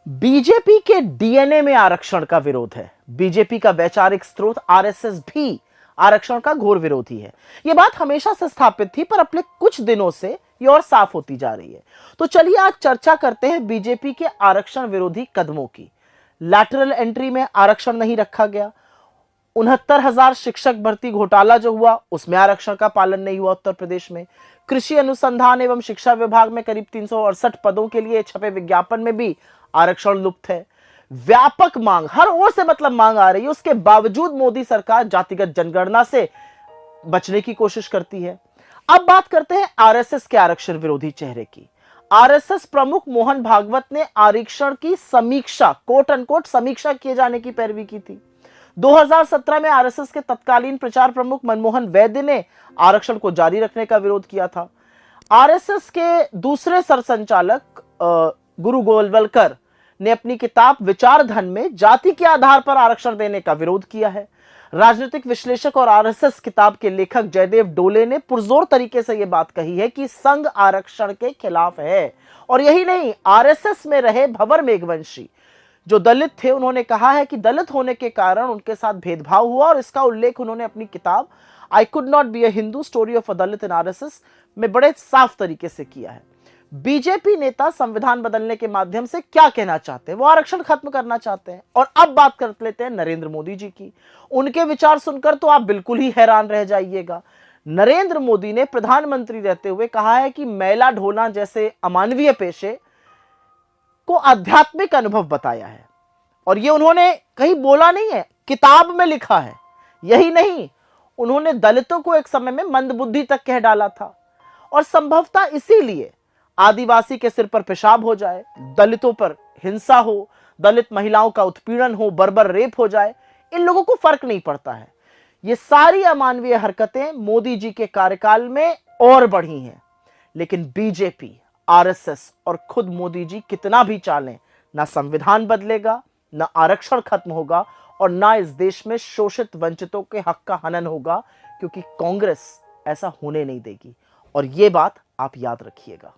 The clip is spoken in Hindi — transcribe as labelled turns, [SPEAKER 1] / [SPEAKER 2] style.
[SPEAKER 1] बीजेपी के डीएनए में आरक्षण का विरोध है। बीजेपी का वैचारिक स्रोत आरएसएस भी आरक्षण का घोर विरोधी है। यह बात हमेशा से स्थापित थी, पर अपने कुछ दिनों से ये और साफ होती जा रही है। तो चलिए आज चर्चा करते हैं बीजेपी के आरक्षण विरोधी कदमों की। लैटरल एंट्री में आरक्षण नहीं रखा गया। 69,000 शिक्षक भर्ती घोटाला जो हुआ, उसमें आरक्षण का पालन नहीं हुआ उत्तर प्रदेश में। कृषि अनुसंधान एवं शिक्षा विभाग में करीब 368 पदों के लिए छपे विज्ञापन में भी आरक्षण लुप्त है। व्यापक मांग, हर ओर से मांग आ रही है, उसके बावजूद मोदी सरकार जातिगत जनगणना से बचने की कोशिश करती है। अब बात करते हैं आरएसएस के आरक्षण विरोधी चेहरे की। आरएसएस प्रमुख मोहन भागवत ने आरक्षण की समीक्षा, कोट अनकोट समीक्षा किए जाने की पैरवी की थी। 2017 में आरएसएस के तत्कालीन प्रचार प्रमुख मनमोहन वैद्य ने आरक्षण को जारी रखने का विरोध किया था। आरएसएस के दूसरे सरसंचालक गुरु गोलवलकर ने अपनी किताब विचार धन में जाति के आधार पर आरक्षण देने का विरोध किया है। राजनीतिक विश्लेषक और आरएसएस किताब के लेखक जयदेव डोले ने पुरजोर तरीके से यह बात कही है कि संघ आरक्षण के खिलाफ है। और यही नहीं, आरएसएस में रहे भंवर मेघवंशी जो दलित थे, उन्होंने कहा है कि दलित होने के कारण उनके साथ भेदभाव हुआ, और इसका उल्लेख उन्होंने अपनी किताब I could not be a Hindu story of a Dalit in RSS में बड़े साफ तरीके से किया है। बीजेपी नेता संविधान बदलने के माध्यम से क्या कहना चाहते हैं? वो आरक्षण खत्म करना चाहते हैं। और अब बात कर लेते हैं नरेंद्र मोदी जी की। उनके विचार सुनकर तो आप बिल्कुल ही हैरान रह जाइएगा। नरेंद्र मोदी ने प्रधानमंत्री रहते हुए कहा है कि मैला ढोना जैसे अमानवीय पेशे को आध्यात्मिक अनुभव बताया है। और ये उन्होंने कहीं बोला नहीं है, किताब में लिखा है। यही नहीं, उन्होंने दलितों को एक समय में मंदबुद्धि तक कह डाला था। और संभवतः इसीलिए आदिवासी के सिर पर पेशाब हो जाए, दलितों पर हिंसा हो, दलित महिलाओं का उत्पीड़न हो, बर्बर रेप हो जाए, इन लोगों को फर्क नहीं पड़ता है। ये सारी अमानवीय हरकतें मोदी जी के कार्यकाल में और बढ़ी हैं। लेकिन बीजेपी, आरएसएस और खुद मोदी जी कितना भी चालें, ना संविधान बदलेगा, ना आरक्षण खत्म होगा, और ना इस देश में शोषित वंचितों के हक का हनन होगा, क्योंकि कांग्रेस ऐसा होने नहीं देगी। और यह बात आप याद रखिएगा।